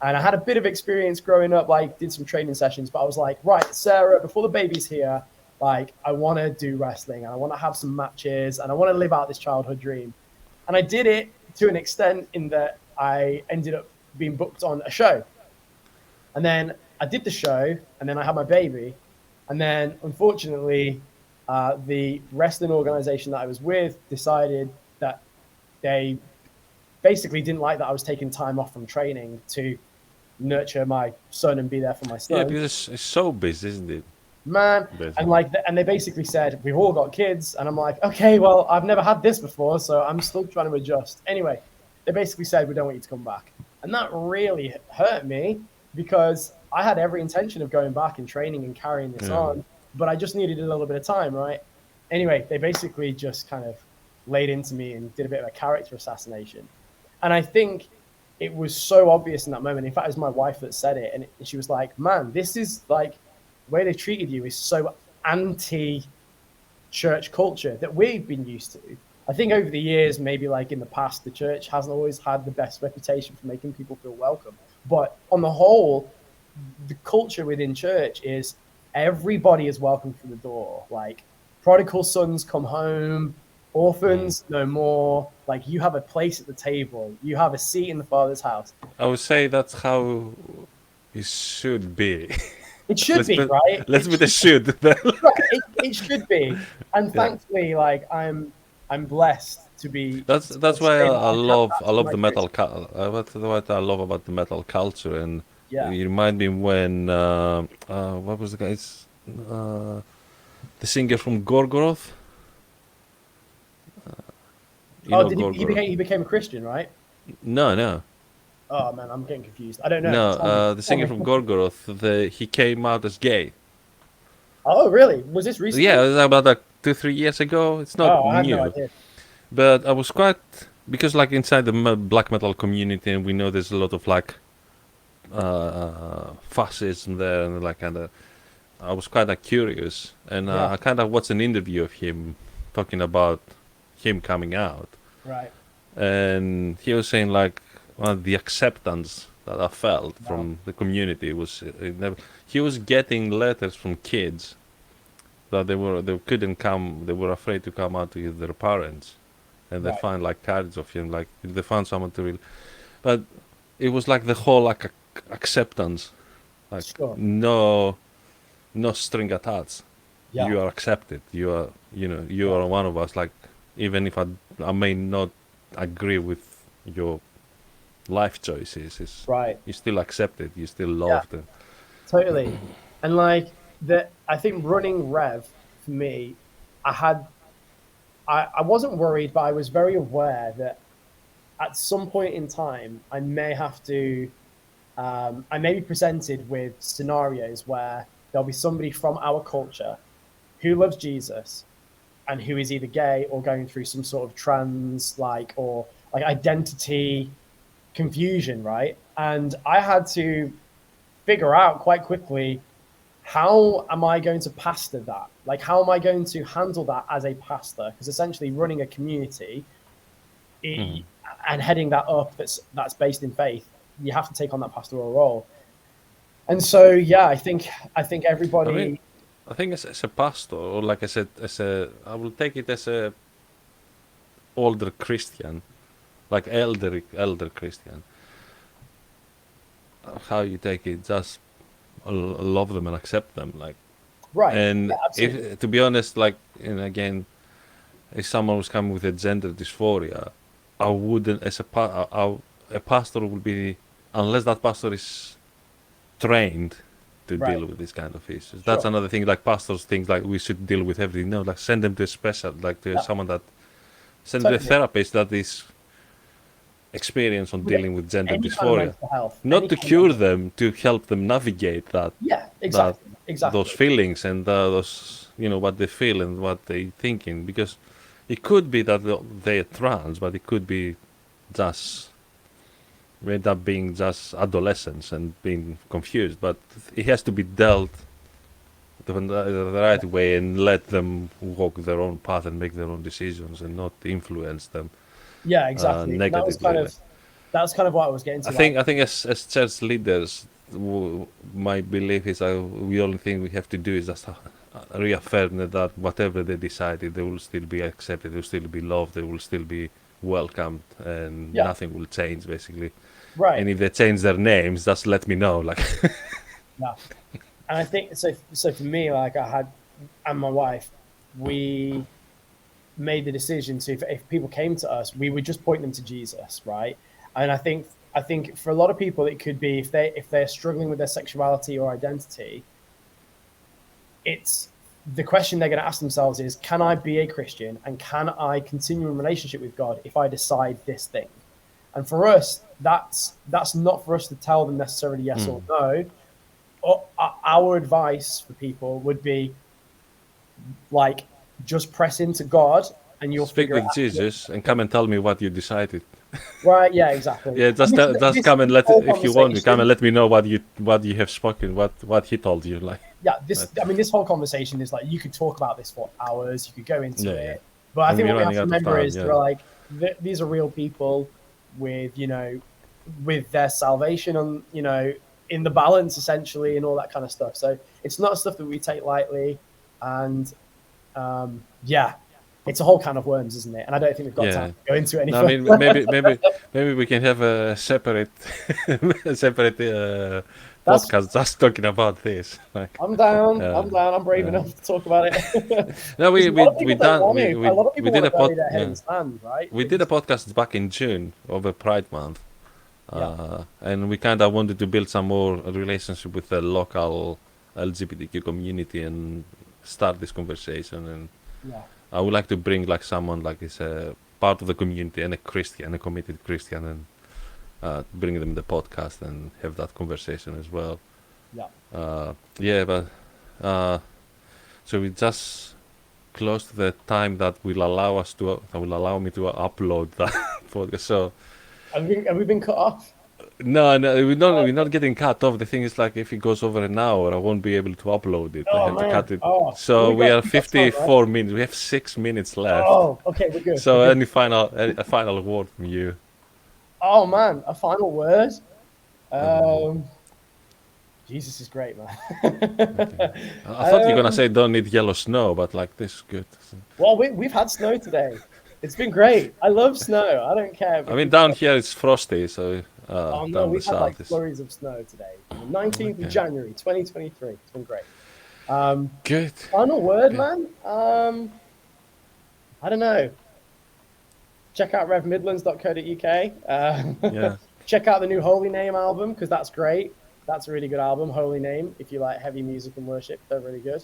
And I had a bit of experience growing up, like did some training sessions, but I was like, right, Sarah, before the baby's here, like I want to do wrestling and I want to have some matches and I want to live out this childhood dream. And I did it to an extent in that I ended up being booked on a show. And then I did the show and then I had my baby. And then unfortunately, the wrestling organization that I was with decided that they basically didn't like that I was taking time off from training to nurture my son and be there for my yeah, son, because it's so busy, isn't it? man. And Basically. like, and they basically said we've all got kids, and I'm like, okay, well, I've never had this before, so I'm still trying to adjust. Anyway, they basically said we don't want you to come back, and that really hurt me because I had every intention of going back and training and carrying this Yeah. on, but I just needed a little bit of time, right? Anyway, they basically just kind of laid into me and did a bit of a character assassination, and I think it was so obvious in that moment. In fact, it was my wife that said it, and she was like, "Man, this is like the way they treated you is so anti church culture that we've been used to." I think over the years, maybe like in the past, the church hasn't always had the best reputation for making people feel welcome. But on the whole, the culture within church is everybody is welcome through the door. Like prodigal sons come home, Mm. orphans no more. Like you have a place at the table, you have a seat in the Father's house. I would say that's how it should be. It should let's be, put right? let's put a should there. Right. It should be. And Yeah. thankfully, like I'm blessed to be That's to why say that I have I that in love my the church. that's what I love about the metal culture, and Yeah. you remind me when what was the guy's the singer from Gorgoroth, you Oh, know did Gorgoroth? he became a Christian, right? No, no, Oh man, I'm getting confused. I don't know. no. Tell me. The Tell singer me. from Gorgoroth, he came out as gay. Oh, really? Was this Yeah, recently? it was about like 2 3 years ago. It's not Oh, I had no new, idea. but I was quite because like inside the black metal community, and we know there's a lot of like fascism there, and like kind of I was kind of curious, and Yeah. I kind of watched an interview of him talking about him coming out, Right. and he was saying like the acceptance that I felt Wow. from the community was it never, he was getting letters from kids that they couldn't come, they were afraid to come out to their parents, and they Right. find like cards of him, like they found someone to really, but it was like the whole like acceptance, like Sure. no string attached. Yeah. You are accepted. You are, you Yeah. are one of us. Like, even if I may not agree with your life choices, Right. you still accepted. You still Yeah. loved. And Totally. And like the I think running Rev for me, I had I wasn't worried, but I was very aware that at some point in time, I may be presented with scenarios where there'll be somebody from our culture who loves Jesus, and who is either gay or going through some sort of trans or like identity confusion, right? And I had to figure out quite quickly, how am I going to pastor that? Like, how am I going to handle that as a pastor? Because essentially running a community and heading that up that's based in faith, you have to take on that pastoral role. And so, yeah, I think everybody. I mean, I think as a pastor, or like I said, I will take it as a older Christian, like elder Christian. How you take it, just love them and accept them, like. Right. And Yeah, absolutely. if, to be honest, like, and again, if someone was coming with a gender dysphoria, I wouldn't, a pastor would be, unless that pastor is trained to Right. deal with this kind of issues. That's Sure. another thing. Like pastors think like we should deal with everything. No, like send them to a special, like to Yeah, someone that, send them to a totally. therapist that is experienced on With dealing with gender any kind of dysphoria. mental health, Not any to kind of cure mental. them, to help them navigate Yeah, that exactly. those Exactly. feelings and those, what they feel and what they thinking, because it could be that they're trans, but it could be just end up being just adolescents and being confused. But it has to be dealt the right way and let them walk their own path and make their own decisions and not influence them Yeah, exactly. And that was negatively. kind of what I was getting I to. Like, think I think as church leaders, my belief is the only thing we have to do is just reaffirm that whatever they decided, they will still be accepted, they will still be loved, they will still be welcomed, and yeah, nothing will change basically. right. And if they change their names, just let me know. Like, Yeah. And I think so. So for me, like I had, and my wife, we made the decision to, if people came to us, we would just point them to Jesus, right? And I think for a lot of people, it could be, if they're struggling with their sexuality or identity, it's the question they're going to ask themselves is, can I be a Christian and can I continue in relationship with God if I decide this thing? And for us, that's not for us to tell them necessarily yes or no. Our advice for people would be, like, just press into God and you'll speak figure it with out. Jesus and come and tell me what you decided. Right? Yeah, exactly. Yeah, And just come and this let, whole if you want, you come and conversation, let me know what you have spoken, what he told you, like. yeah, But, this whole conversation is like, you could talk about this for hours. You could go into yeah, yeah. it, but I And think we're what we have running to out of remember time. is Yeah. they're like, these are real people with, with their salvation on, in the balance essentially, and all that kind of stuff. So it's not stuff that we take lightly, and yeah, it's a whole can of worms, isn't it? And I don't think we've got time Yeah. to go into it any No, I further. mean maybe we can have a separate a separate That's podcast just talking about this. Like, I'm down. uh, I'm down. I'm brave uh, enough to talk about it. no, Because a lot of we people don't done want to. A lot of we people did want a to bury pod their head in yeah. the sand, right? We did a podcast back in June over Pride Month, Yeah, and we kind of wanted to build some more relationship with the local LGBTQ community and start this conversation. And yeah, I would like to bring like someone like is a part of the community and a Christian, a committed Christian, and bring them the podcast and have that conversation as well. yeah. Yeah, but so we just close to the time that will allow us to that will allow me to upload that podcast. So Have we been cut off? no, Oh, we're not getting cut off. The thing is like if it goes over an hour, I won't be able to upload it. I oh have to man. cut it. Oh, well, So we we got are we got time, right? 54 minutes. We have 6 minutes left. Oh, okay, we're good. We're So good. any a final word from you? Oh man, a final word. Um, Um, Jesus is great, man. okay. I thought you're gonna um, say don't need yellow snow, but like this is good. well, we've had snow today. It's been great. I love snow. I don't care I if mean we've down got. here it's frosty, so Oh no, down the we've had like south is flurries of snow today. On the 19th of okay. January, 2023. It's been great. Um, Good. Final word, Good. man. I don't know. Check out revmidlands.co.uk. Yeah. Check out the new Holy Name album, because that's great. That's a really good album, Holy Name. If you like heavy music and worship, they're really good.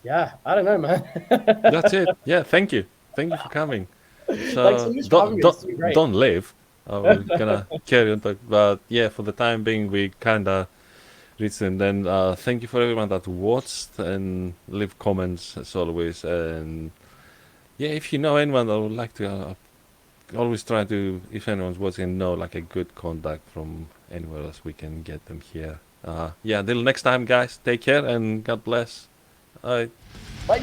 Yeah, I don't know, man. That's it. Yeah, thank you. Thank you for coming. Thanks so So much for having me. It's been great. don't leave. We're gonna carry on talk, but yeah, for the time being, we kinda reach them. Then thank you for everyone that watched and leave comments as always. And yeah, if you know anyone that would like to, always try to, if anyone's watching, know like a good contact from anywhere else, we can get them here. Yeah, till next time, guys. Take care and God bless. Bye. Bye.